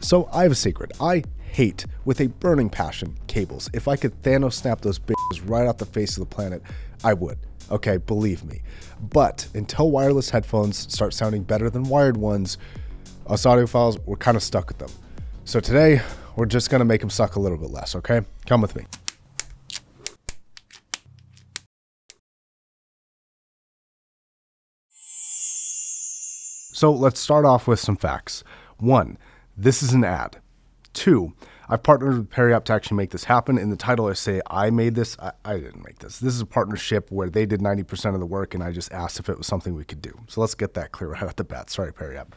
So I have a secret. I hate, with a burning passion, cables. If I could Thanos snap those bitches right off the face of the planet, I would. Okay, believe me. But until wireless headphones start sounding better than wired ones, us audiophiles, we're kind of stuck with them. So today, we're just going to make them suck a little bit less, okay? Come with me. So let's start off with some facts. 1, this is an ad. 2, I've partnered with Periapt to actually make this happen. In the title, I say I made this. I didn't make this. This is a partnership where they did 90% of the work, and I just asked if it was something we could do. So let's get that clear right off the bat. Sorry, Periapt.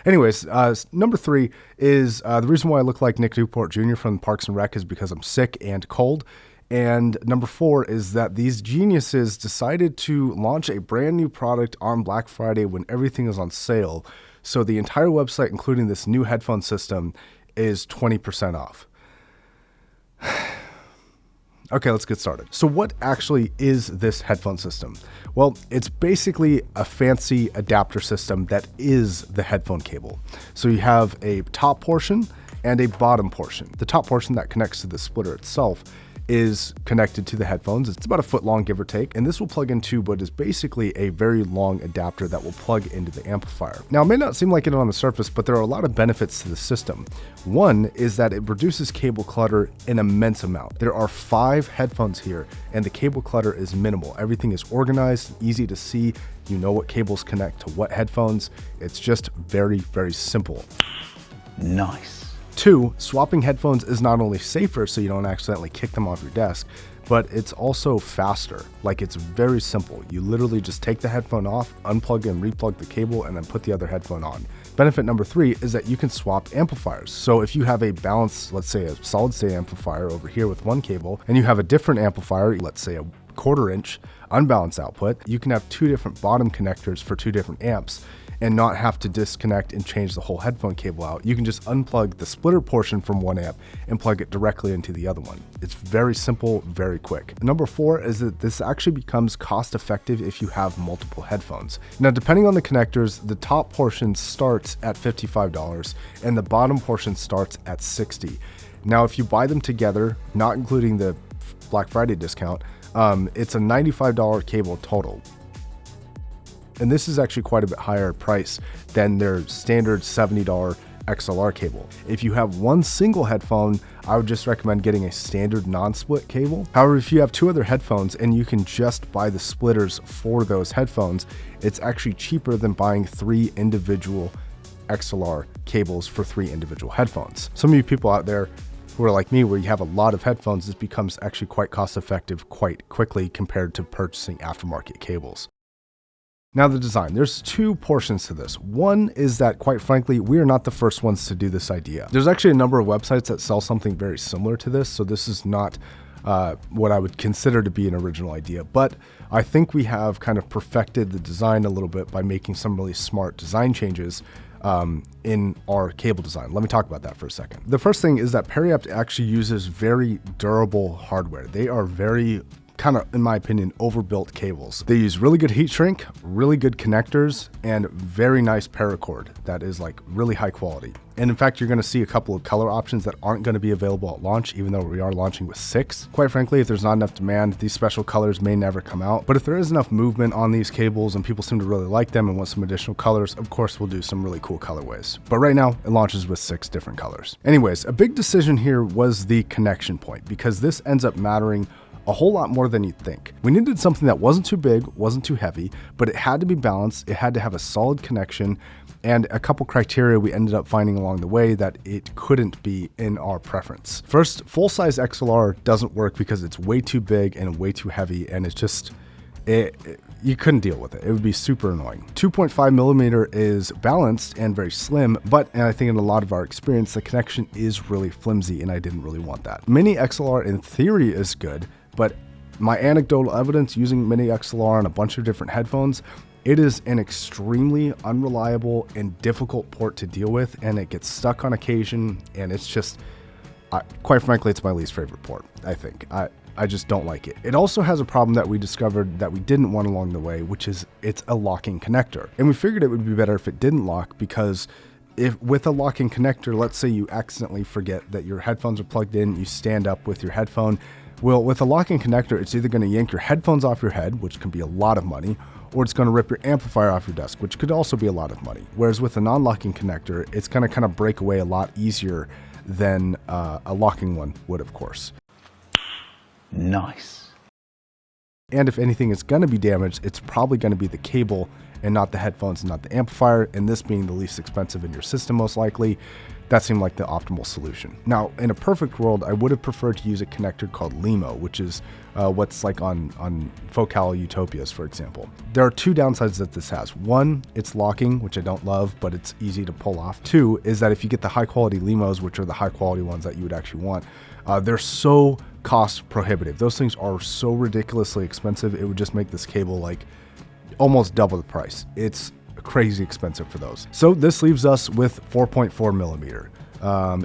Anyways, number 3 is the reason why I look like Nick Newport Jr. from Parks and Rec is because I'm sick and cold. And number 4 is that these geniuses decided to launch a brand new product on Black Friday when everything is on sale. So the entire website, including this new headphone system, is 20% off. Okay, let's get started. So what actually is this headphone system? Well, it's basically a fancy adapter system that is the headphone cable. So you have a top portion and a bottom portion. The top portion that connects to the splitter itself is connected to the headphones. It's about a foot long, give or take, and this will plug into what is basically a very long adapter that will plug into the amplifier. Now, it may not seem like it on the surface, but there are a lot of benefits to the system. 1 is that it reduces cable clutter an immense amount. There are 5 headphones here, and the cable clutter is minimal. Everything is organized, easy to see. You know what cables connect to what headphones. It's just very, very simple. Nice. 2, swapping headphones is not only safer so you don't accidentally kick them off your desk, but it's also faster. Like, it's very simple. You literally just take the headphone off, unplug and replug the cable, and then put the other headphone on. Benefit number 3 is that you can swap amplifiers. So if you have a balanced, let's say a solid state amplifier over here with one cable, and you have a different amplifier, let's say a 1/4 inch unbalanced output, you can have 2 different bottom connectors for 2 different amps and not have to disconnect and change the whole headphone cable out. You can just unplug the splitter portion from one amp and plug it directly into the other one. It's very simple, very quick. Number 4 is that this actually becomes cost effective if you have multiple headphones. Now, depending on the connectors, the top portion starts at $55 and the bottom portion starts at $60. Now, if you buy them together, not including the Black Friday discount, it's a $95 cable total. And this is actually quite a bit higher price than their standard $70 XLR cable. If you have one single headphone, I would just recommend getting a standard non-split cable. However, if you have 2 other headphones and you can just buy the splitters for those headphones, it's actually cheaper than buying 3 individual XLR cables for 3 individual headphones. Some of you people out there who are like me, where you have a lot of headphones, this becomes actually quite cost effective quite quickly compared to purchasing aftermarket cables. Now, the design, there's 2 portions to this. 1 is that, quite frankly, we are not the first ones to do this idea. There's actually a number of websites that sell something very similar to this, so this is not what I would consider to be an original idea, but I think we have kind of perfected the design a little bit by making some really smart design changes in our cable design. Let me talk about that for a second. The first thing is that Periapt actually uses very durable hardware. They are very kind of, in my opinion, overbuilt cables. They use really good heat shrink, really good connectors, and very nice paracord that is like really high quality. And in fact, you're going to see a couple of color options that aren't going to be available at launch, even though we are launching with 6. Quite frankly, if there's not enough demand, these special colors may never come out. But if there is enough movement on these cables and people seem to really like them and want some additional colors, of course, we'll do some really cool colorways. But right now, it launches with 6 different colors. Anyways, a big decision here was the connection point, because this ends up mattering a whole lot more than you'd think. We needed something that wasn't too big, wasn't too heavy, but it had to be balanced, it had to have a solid connection, and a couple criteria we ended up finding along the way that it couldn't be in our preference. First, full-size XLR doesn't work because it's way too big and way too heavy, and it's just, you couldn't deal with it. It would be super annoying. 2.5 millimeter is balanced and very slim, but and I think in a lot of our experience, the connection is really flimsy, and I didn't really want that. Mini XLR in theory is good, but my anecdotal evidence using Mini XLR on a bunch of different headphones, it is an extremely unreliable and difficult port to deal with, and it gets stuck on occasion, and it's just, quite frankly, it's my least favorite port, I think. I just don't like it. It also has a problem that we discovered that we didn't want along the way, which is it's a locking connector. And we figured it would be better if it didn't lock, because if with a locking connector, let's say you accidentally forget that your headphones are plugged in, you stand up with your headphone. Well, with a locking connector, it's either going to yank your headphones off your head, which can be a lot of money, or it's going to rip your amplifier off your desk, which could also be a lot of money. Whereas with a non-locking connector, it's going to kind of break away a lot easier than a locking one would, of course. Nice. And if anything is going to be damaged, it's probably going to be the cable and not the headphones and not the amplifier, and this being the least expensive in your system most likely, that seemed like the optimal solution. Now, in a perfect world, I would have preferred to use a connector called LEMO, which is what's like on Focal Utopias, for example. There are two downsides that this has. One, it's locking, which I don't love, but it's easy to pull off. Two, is that if you get the high quality LEMOs, which are the high quality ones that you would actually want, they're so cost prohibitive. Those things are so ridiculously expensive, it would just make this cable like almost double the price. It's crazy expensive for those. So this leaves us with 4.4 millimeter.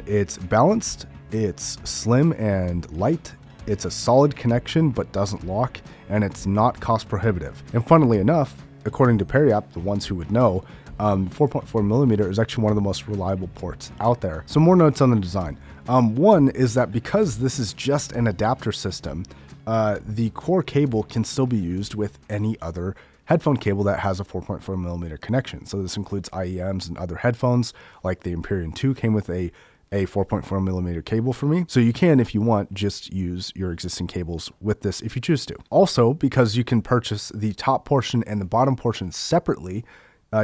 It's balanced, it's slim and light, it's a solid connection but doesn't lock, and it's not cost prohibitive. And funnily enough, according to Periapt, the ones who would know, 4.4 millimeter is actually one of the most reliable ports out there. So more notes on the design. One is that because this is just an adapter system, the core cable can still be used with any other headphone cable that has a 4.4 millimeter connection. So this includes IEMs and other headphones, like the Imperium 2 came with a 4.4 millimeter cable for me. So you can, if you want, just use your existing cables with this if you choose to. Also, because you can purchase the top portion and the bottom portion separately,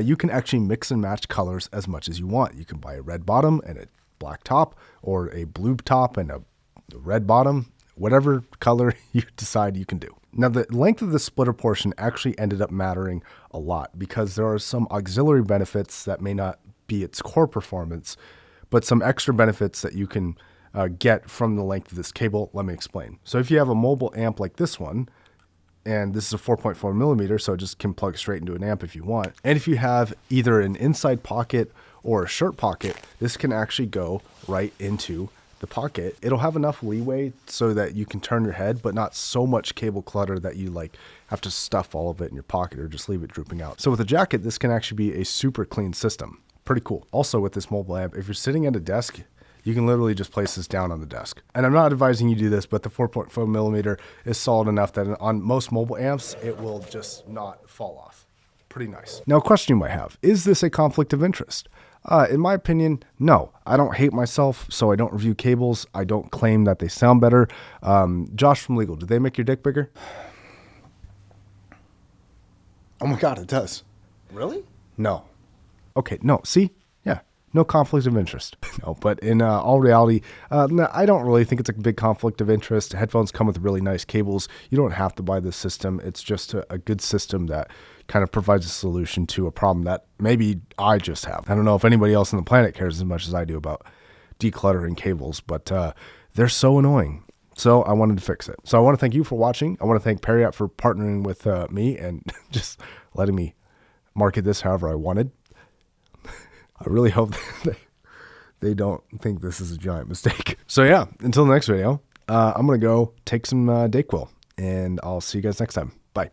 you can actually mix and match colors as much as you want. You can buy a red bottom and a black top, or a blue top and a red bottom, whatever color you decide you can do. Now, the length of the splitter portion actually ended up mattering a lot because there are some auxiliary benefits that may not be its core performance, but some extra benefits that you can get from the length of this cable. Let me explain. So if you have a mobile amp like this one, and this is a 4.4 millimeter, so it just can plug straight into an amp if you want. And if you have either an inside pocket or a shirt pocket, this can actually go right into the pocket. It'll have enough leeway so that you can turn your head, but not so much cable clutter that you like have to stuff all of it in your pocket or just leave it drooping out. So with a jacket, this can actually be a super clean system. Pretty cool. Also with this mobile amp, if you're sitting at a desk, you can literally just place this down on the desk. And I'm not advising you do this, but the 4.4 millimeter is solid enough that on most mobile amps, it will just not fall off. Pretty nice. Now, a question you might have, is this a conflict of interest? In my opinion, no. I don't hate myself, so I don't review cables. I don't claim that they sound better. Josh from Legal, do they make your dick bigger? Oh my God, it does. Really? No. Okay, no, see? Yeah, no conflict of interest. No, but in all reality, no, I don't really think it's a big conflict of interest. Headphones come with really nice cables. You don't have to buy this system. It's just a good system that kind of provides a solution to a problem that maybe I just have. I don't know if anybody else on the planet cares as much as I do about decluttering cables, but they're so annoying. So I wanted to fix it. So I want to thank you for watching. I want to thank Periapt for partnering with me and just letting me market this however I wanted. I really hope that they don't think this is a giant mistake. So yeah, until the next video, I'm going to go take some Dayquil, and I'll see you guys next time.